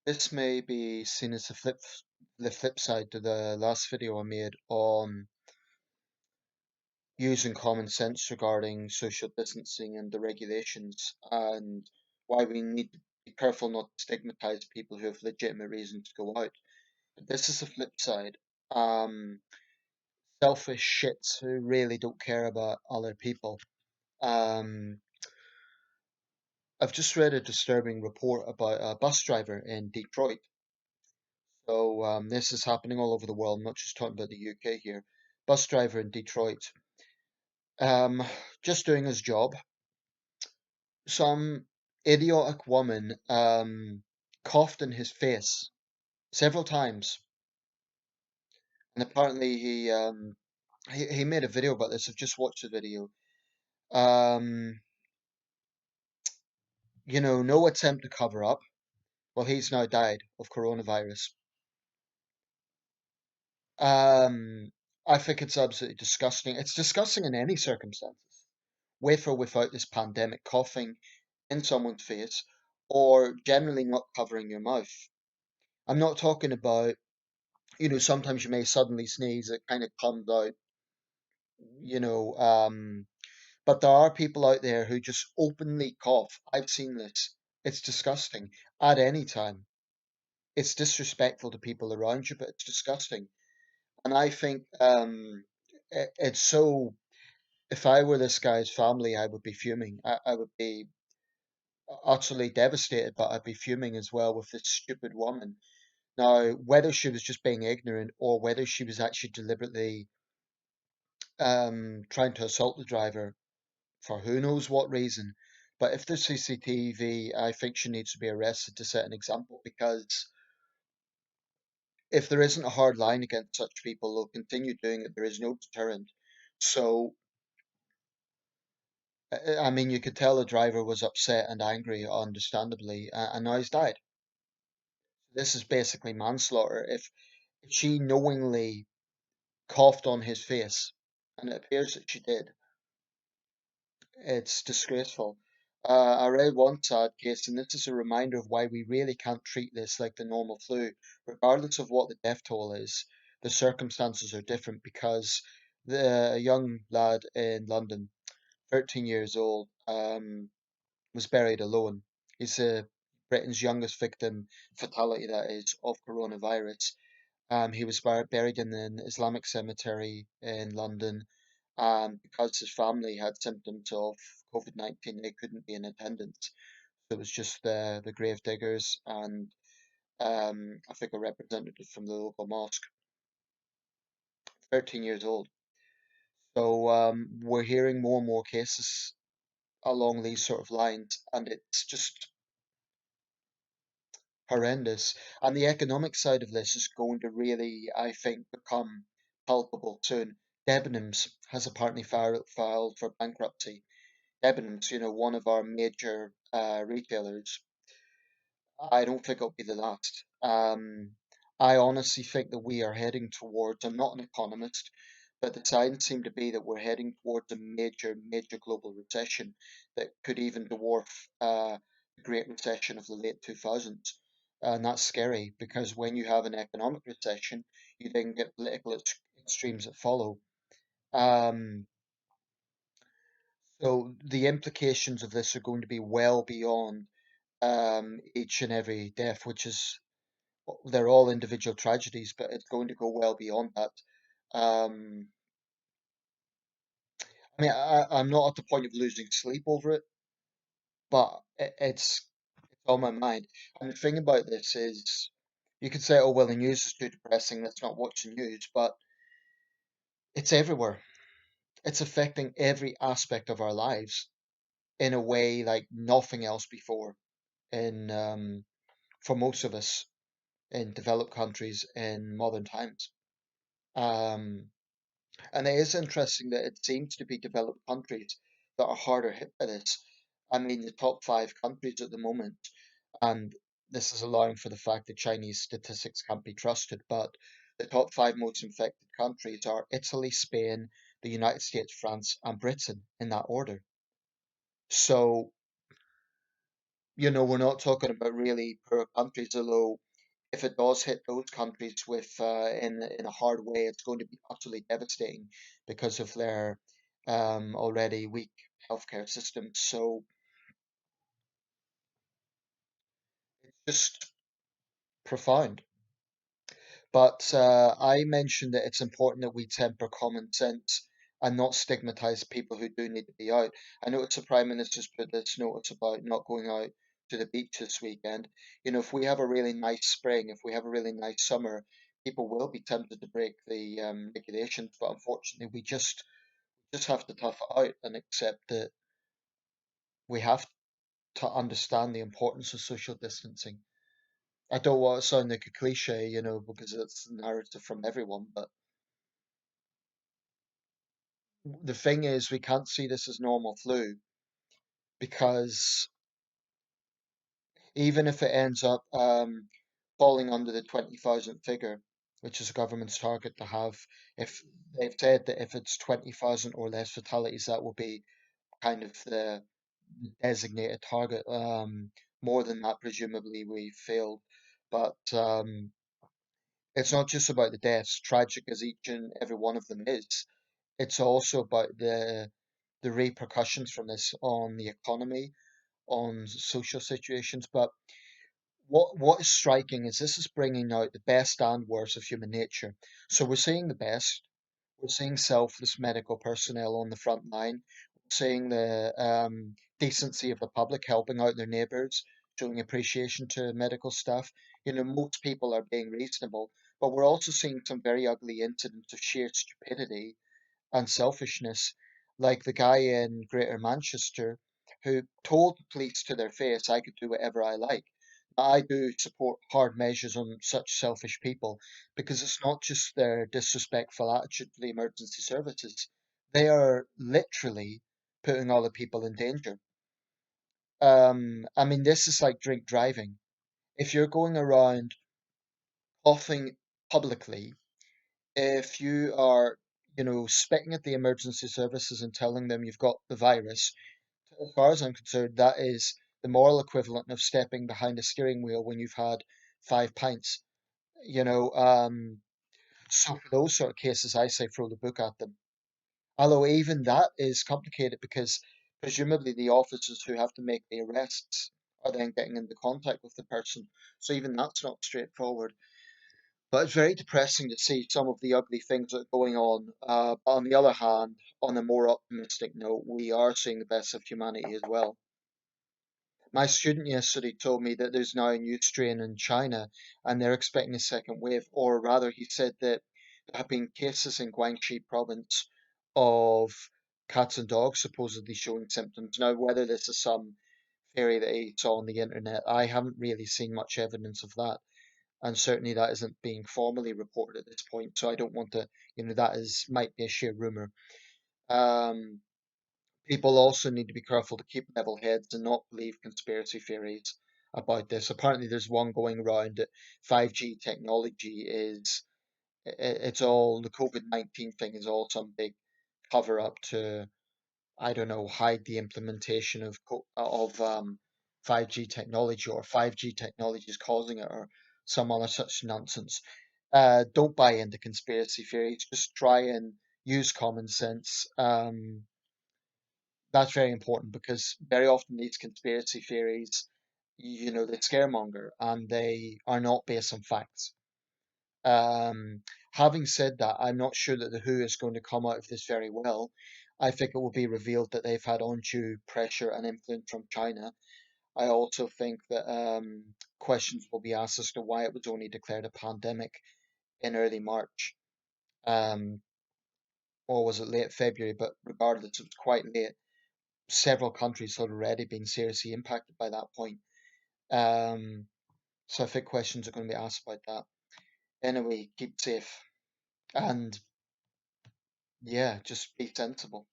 This may be seen as the flip side to the last video I made on using common sense regarding social distancing and the regulations and why we need to be careful not to stigmatize people who have legitimate reasons to go out. But this is the flip side. Um, Selfish shits who really don't care about other people. Um, I've just read a disturbing report about a bus driver in Detroit. So this is happening all over the world, not just talking about the UK here. Bus driver in Detroit, um, just doing his job. Some idiotic woman coughed in his face several times, and apparently he made a video about this. I've just watched the video. Um, no attempt to cover up. Well, he's now died of coronavirus. Um, I think it's absolutely disgusting. It's disgusting in any circumstances, with or without this pandemic, coughing in someone's face or generally not covering your mouth. I'm not talking about, sometimes you may suddenly sneeze, it kind of comes out, you know, um, but there are people out there who just openly cough. I've seen this. It's disgusting at any time. It's disrespectful to people around you, but it's disgusting. And I think it's so. If I were this guy's family, I would be fuming. I would be utterly devastated, but I'd be fuming as well with this stupid woman. Now, whether she was just being ignorant or whether she was actually deliberately trying to assault the driver for who knows what reason, but if there's CCTV, I think she needs to be arrested to set an example because if there isn't a hard line against such people, they'll continue doing it. There is no deterrent. So, I mean, you could tell the driver was upset and angry, understandably, and now he's died. This is basically manslaughter. If she knowingly coughed on his face, and it appears that she did, it's disgraceful. I read one sad case, and this is a reminder of why we really can't treat this like the normal flu. Regardless of what the death toll is, the circumstances are different because a young lad in London, 13 years old, was buried alone. He's Britain's youngest victim, fatality that is, of coronavirus. He was buried in an Islamic cemetery in London. Because his family had symptoms of COVID-19, they couldn't be in attendance. So it was just the grave diggers and I think a representative from the local mosque, 13 years old. So we're hearing more and more cases along these sort of lines, and it's just horrendous. And the economic side of this is going to really, I think, become palpable soon. Debenhams has apparently filed for bankruptcy. Debenhams, one of our major retailers. I don't think it'll be the last. I honestly think that we are heading towards, I'm not an economist, but the signs seem to be that we're heading towards a major, major global recession that could even dwarf the Great Recession of the late 2000s. And that's scary because when you have an economic recession, you then get political extremes that follow. Um, so the implications of this are going to be well beyond each and every death, which is they're all individual tragedies, but it's going to go well beyond that. Um, I mean, I'm not at the point of losing sleep over it, but it's on my mind. And the thing about this is, you could say, oh well, the news is too depressing. Let's not watch the news, but it's everywhere. It's affecting every aspect of our lives in a way like nothing else before. In For most of us in developed countries in modern times. Um, and it is interesting that it seems to be developed countries that are harder hit by this. I mean, the top five countries at the moment, and this is allowing for the fact that Chinese statistics can't be trusted, but the top five most infected countries are Italy, Spain, the United States, France, and Britain in that order. So we're not talking about really poor countries, although if it does hit those countries in a hard way, it's going to be utterly devastating because of their already weak healthcare systems. So it's just profound. But I mentioned that it's important that we temper common sense and not stigmatize people who do need to be out. I noticed the Prime Minister's put this notice about not going out to the beach this weekend. If we have a really nice spring, if we have a really nice summer, people will be tempted to break the regulations. But unfortunately, we just have to tough it out and accept that we have to understand the importance of social distancing. I don't want to sound like a cliche, because it's the narrative from everyone, but the thing is, we can't see this as normal flu because even if it ends up falling under the 20,000 figure, which is the government's target to have, if they've said that if it's 20,000 or less fatalities, that will be kind of the designated target. More than that, presumably, we failed. But it's not just about the deaths, tragic as each and every one of them is. It's also about the repercussions from this on the economy, on social situations. But what is striking is this is bringing out the best and worst of human nature. So we're seeing the best. We're seeing selfless medical personnel on the front line. We're seeing the decency of the public helping out their neighbours, showing appreciation to medical staff. Most people are being reasonable, but we're also seeing some very ugly incidents of sheer stupidity and selfishness, like the guy in Greater Manchester who told the police to their face, I could do whatever I like. I do support hard measures on such selfish people because it's not just their disrespectful attitude to the emergency services. They are literally putting other people in danger. I mean, this is like drink driving. If you're going around coughing publicly, if you are, spitting at the emergency services and telling them you've got the virus, as far as I'm concerned, that is the moral equivalent of stepping behind a steering wheel when you've had 5 pints. You know, um, so for those sort of cases, I say throw the book at them. Although even that is complicated because presumably the officers who have to make the arrests are then getting into contact with the person. So even that's not straightforward. But it's very depressing to see some of the ugly things that are going on. But on the other hand, on a more optimistic note, we are seeing the best of humanity as well. My student yesterday told me that there's now a new strain in China and they're expecting a second wave, or rather, he said that there have been cases in Guangxi province of cats and dogs supposedly showing symptoms. Now, whether this is some theory that he saw on the internet, I haven't really seen much evidence of that. And certainly that isn't being formally reported at this point. So I don't want to, that is might be a sheer rumor. Um, People also need to be careful to keep level heads and not believe conspiracy theories about this. Apparently, there's one going around that 5G technology it's all the COVID-19 thing is all some big cover up to, I don't know, hide the implementation of 5G technology, or 5G technology is causing it, or some other such nonsense. Don't buy into conspiracy theories. Just try and use common sense. That's very important because very often these conspiracy theories, they scaremonger and they are not based on facts. Having said that, I'm not sure that the WHO is going to come out of this very well. I think it will be revealed that they've had undue pressure and influence from China. I also think that questions will be asked as to why it was only declared a pandemic in early March, um, or was it late February? But regardless, it was quite late. Several countries had already been seriously impacted by that point. Um, so I think questions are going to be asked about that. Anyway, keep safe and yeah, just be sensible.